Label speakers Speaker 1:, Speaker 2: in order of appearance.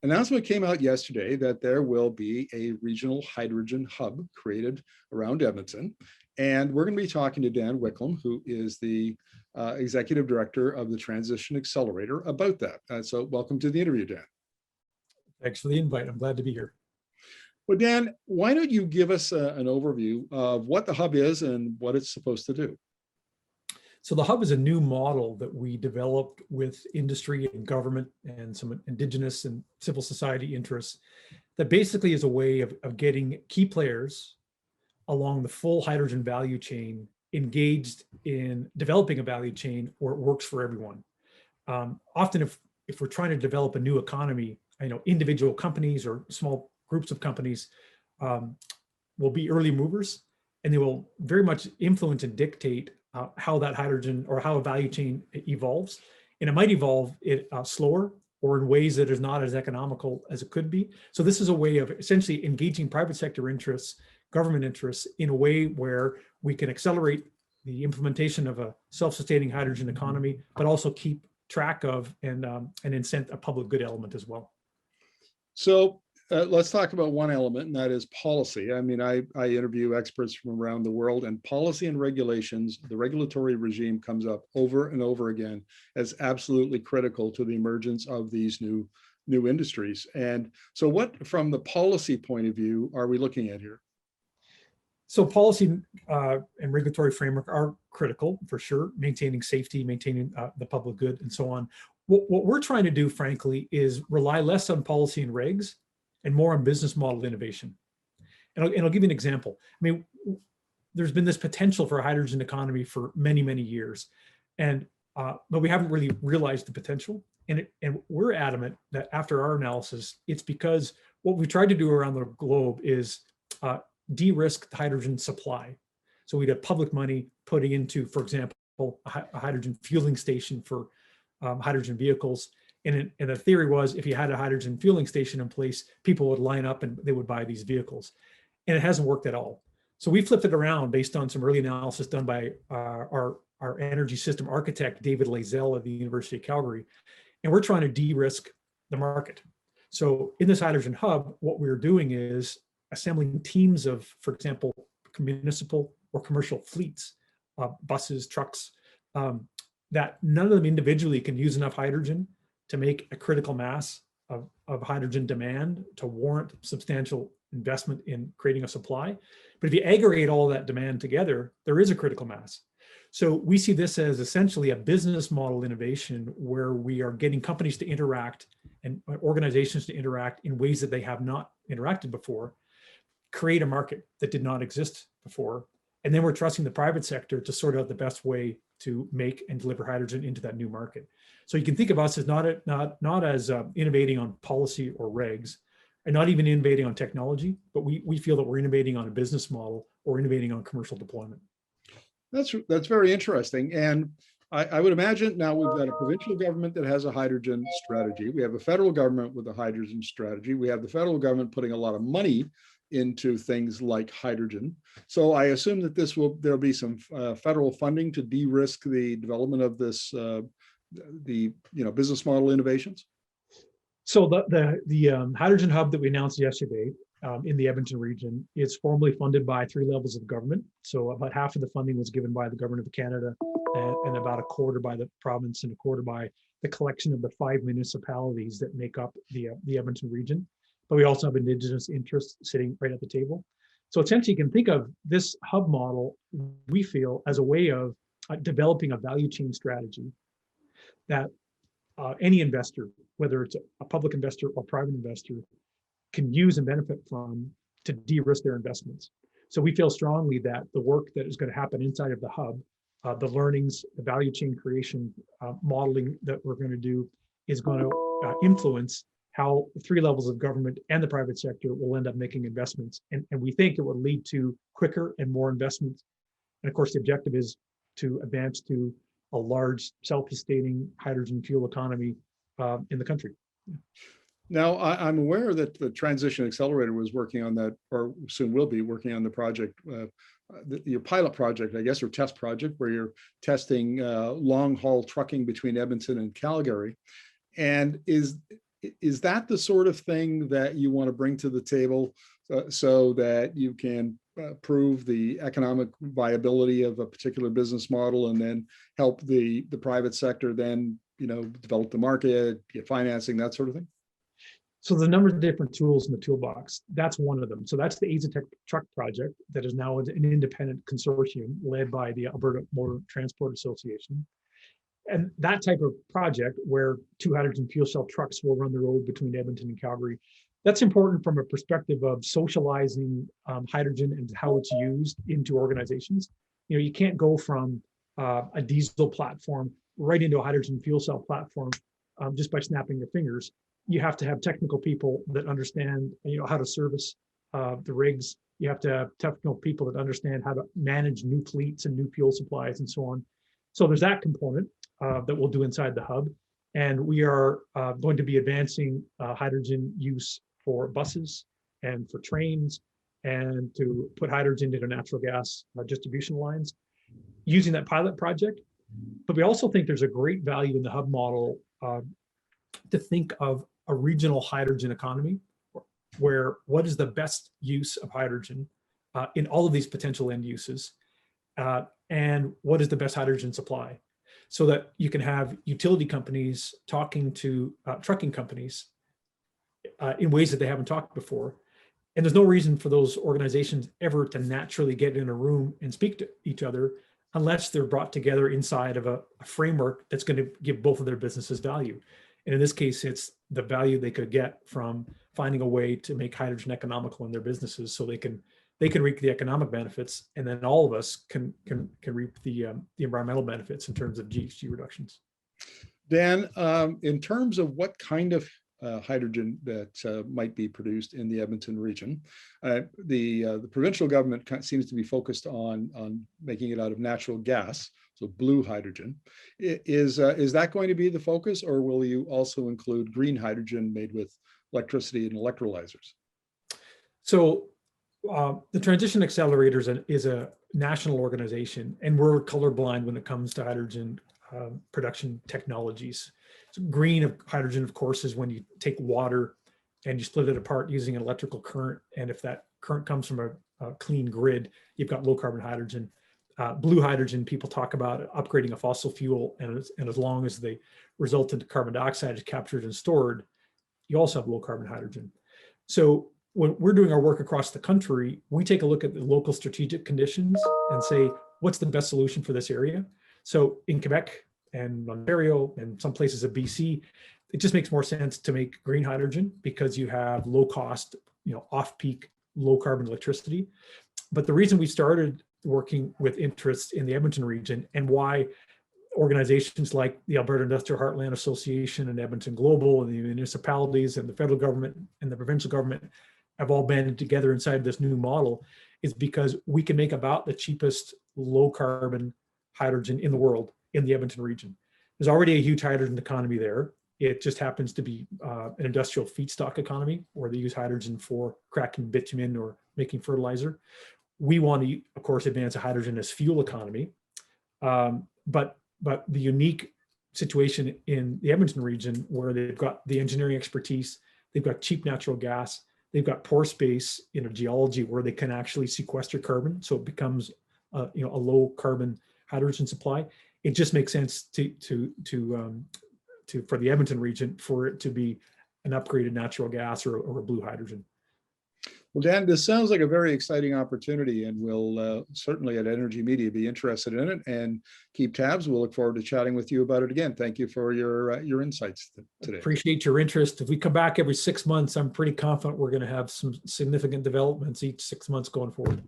Speaker 1: announcement came out yesterday that there will be a regional hydrogen hub created around Edmonton. And we're going to be talking to Dan Wicklum, who is the executive director of the Transition Accelerator, about that. So welcome to the interview, Dan.
Speaker 2: Thanks for the invite. I'm glad to be here.
Speaker 1: Well, Dan, why don't you give us an overview of what the hub is and what it's supposed to do?
Speaker 2: So the hub is a new model that we developed with industry and government and some indigenous and civil society interests that basically is a way of getting key players along the full hydrogen value chain engaged in developing a value chain where it works for everyone. Often if we're trying to develop a new economy, individual companies or small groups of companies will be early movers, and they will very much influence and dictate how that hydrogen or how a value chain evolves. And it might evolve it slower or in ways that is not as economical as it could be. So this is a way of essentially engaging private sector interests, government interests, in a way where we can accelerate the implementation of a self-sustaining hydrogen economy, but also keep track of and incent a public good element as well.
Speaker 1: So let's talk about one element, and that is policy. I mean, I interview experts from around the world, and policy and regulations, the regulatory regime comes up over and over again as absolutely critical to the emergence of these new industries. And so what, from the policy point of view, are we looking at here?
Speaker 2: So policy and regulatory framework are critical for sure, maintaining safety, maintaining the public good, and so on. What we're trying to do, frankly, is rely less on policy and regs and more on business model innovation. And I'll give you an example. I mean, there's been this potential for a hydrogen economy for many, many years, but we haven't really realized the potential. And we're adamant that after our analysis, it's because what we tried to do around the globe is de-risk the hydrogen supply. So we'd have public money putting into, for example, a hydrogen fueling station for hydrogen vehicles. And the theory was, if you had a hydrogen fueling station in place, people would line up and they would buy these vehicles. And it hasn't worked at all. So we flipped it around based on some early analysis done by our energy system architect, David Lazell at the University of Calgary. And we're trying to de-risk the market. So in this hydrogen hub, what we're doing is assembling teams of, for example, municipal or commercial fleets, buses, trucks, that none of them individually can use enough hydrogen to make a critical mass of hydrogen demand to warrant substantial investment in creating a supply. But if you aggregate all that demand together, there is a critical mass. So we see this as essentially a business model innovation where we are getting companies to interact and organizations to interact in ways that they have not interacted before, create a market that did not exist before. And then we're trusting the private sector to sort out the best way to make and deliver hydrogen into that new market. So you can think of us as not as innovating on policy or regs, and not even innovating on technology, but we feel that we're innovating on a business model or innovating on commercial deployment.
Speaker 1: That's very interesting. And I would imagine now we've got a provincial government that has a hydrogen strategy. We have a federal government with a hydrogen strategy. We have the federal government putting a lot of money into things like hydrogen. So I assume that there'll be some federal funding to de-risk the development of this, business model innovations.
Speaker 2: So the hydrogen hub that we announced yesterday in the Edmonton region is formally funded by 3 levels of government. So about half of the funding was given by the government of Canada, and about a quarter by the province, and a quarter by the collection of the 5 municipalities that make up the Edmonton region. But we also have indigenous interests sitting right at the table. So essentially you can think of this hub model, we feel, as a way of developing a value chain strategy that any investor, whether it's a public investor or private investor, can use and benefit from to de-risk their investments. So we feel strongly that the work that is going to happen inside of the hub, the learnings, the value chain creation, modeling that we're going to do is going to influence how 3 levels of government and the private sector will end up making investments. And we think it will lead to quicker and more investments. And of course, the objective is to advance to a large self-sustaining hydrogen fuel economy in the country.
Speaker 1: Now, I'm aware that the Transition Accelerator was working on that, or soon will be working on the project, your pilot project, I guess, or test project, where you're testing long-haul trucking between Edmonton and Calgary. And is that the sort of thing that you want to bring to the table so that you can prove the economic viability of a particular business model and then help the private sector then, develop the market, get financing, that sort of thing?
Speaker 2: So the number of different tools in the toolbox, that's one of them. So that's the Azatec truck project that is now an independent consortium led by the Alberta Motor Transport Association. And that type of project where 2 hydrogen fuel cell trucks will run the road between Edmonton and Calgary, that's important from a perspective of socializing hydrogen and how it's used into organizations. You can't go from a diesel platform right into a hydrogen fuel cell platform just by snapping your fingers. You have to have technical people that understand, how to service the rigs. You have to have technical people that understand how to manage new fleets and new fuel supplies and so on. So there's that component that we'll do inside the hub. And we are going to be advancing hydrogen use for buses and for trains, and to put hydrogen into natural gas distribution lines using that pilot project. But we also think there's a great value in the hub model to think of a regional hydrogen economy, where what is the best use of hydrogen in all of these potential end uses, and what is the best hydrogen supply, so that you can have utility companies talking to trucking companies in ways that they haven't talked before. And there's no reason for those organizations ever to naturally get in a room and speak to each other unless they're brought together inside of a framework that's going to give both of their businesses value. And in this case, it's the value they could get from finding a way to make hydrogen economical in their businesses, so they can reap the economic benefits, and then all of us can reap the environmental benefits in terms of GHG reductions.
Speaker 1: Dan, in terms of what kind of hydrogen that might be produced in the Edmonton region, the provincial government seems to be focused on making it out of natural gas, so blue hydrogen. Is that going to be the focus, or will you also include green hydrogen made with electricity and electrolyzers? So
Speaker 2: the Transition Accelerators is a national organization, and we're colorblind when it comes to hydrogen production technologies. So green hydrogen, of course, is when you take water and you split it apart using an electrical current. And if that current comes from a clean grid, you've got low carbon hydrogen. Blue hydrogen, people talk about upgrading a fossil fuel, and as long as the resultant carbon dioxide is captured and stored, you also have low carbon hydrogen. So when we're doing our work across the country, we take a look at the local strategic conditions and say, what's the best solution for this area? So in Quebec and Ontario and some places of BC, it just makes more sense to make green hydrogen because you have low cost, off-peak, low carbon electricity. But the reason we started working with interests in the Edmonton region, and why organizations like the Alberta Industrial Heartland Association and Edmonton Global and the municipalities and the federal government and the provincial government have all banded together inside this new model, is because we can make about the cheapest low carbon hydrogen in the world in the Edmonton region. There's already a huge hydrogen economy there. It just happens to be an industrial feedstock economy where they use hydrogen for cracking bitumen or making fertilizer. We want to, of course, advance a hydrogen as fuel economy. But the unique situation in the Edmonton region, where they've got the engineering expertise, they've got cheap natural gas, they've got pore space in a geology where they can actually sequester carbon, so it becomes a low carbon hydrogen supply. It just makes sense for the Edmonton region for it to be an upgraded natural gas or a blue hydrogen.
Speaker 1: Well, Dan, this sounds like a very exciting opportunity, and we'll certainly at Energy Media be interested in it and keep tabs. We'll look forward to chatting with you about it again. Thank you for your insights today.
Speaker 2: Appreciate your interest. If we come back every 6 months, I'm pretty confident we're going to have some significant developments each 6 months going forward.